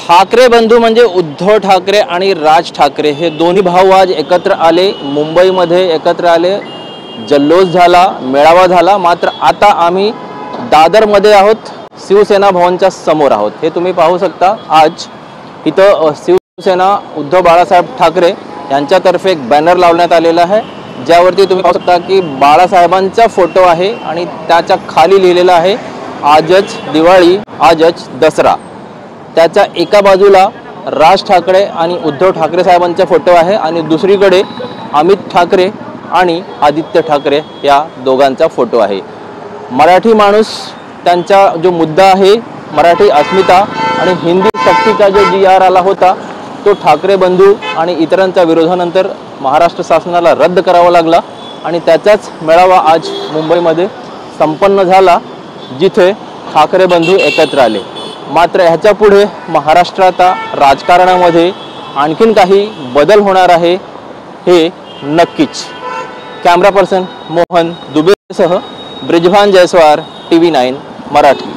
ठाकरे बंधू म्हणजे उद्धव ठाकरे आणि राज ठाकरे हे दोन्ही भाऊ आज एकत्र आले, मुंबईमध्ये एकत्र आले, जल्लोष झाला, मेळावा झाला। मात्र आता आम्ही दादरमध्ये आहोत, शिवसेना भवनच्या समोर आहोत। हे तुम्ही पाहू शकता। आज इथं शिवसेना उद्धव बाळासाहेब ठाकरे यांच्यातर्फे एक बॅनर लावण्यात आलेला आहे, ज्यावरती तुम्ही पाहू शकता की बाळासाहेबांचा फोटो आहे आणि त्याच्या खाली लिहिलेलं आहे आजच दिवाळी, आजच दसरा। त्याच्या एका बाजूला राज ठाकरे आणि उद्धव ठाकरे साहेबांचा फोटो आहे आणि दुसरीकडे अमित ठाकरे आणि आदित्य ठाकरे या दोघांचा फोटो आहे। मराठी माणूस त्यांचा जो मुद्दा आहे, मराठी अस्मिता आणि हिंदी सक्तीचा जो GR आला होता, तो ठाकरे बंधू आणि इतरांच्या विरोधानंतर महाराष्ट्र शासनाला रद्द करावा लागला आणि त्याचाच मेळावा आज मुंबईमध्ये संपन्न झाला, जिथे ठाकरे बंधू एकत्र आले। मात्र ह्याच्या पुढे महाराष्ट्रात राजकारणामध्ये आणखीन काही बदल होणार आहे हे नक्कीच। कॅमेरा पर्सन मोहन दुबेसह ब्रिजभान जयस्वार, TV9 मराठी।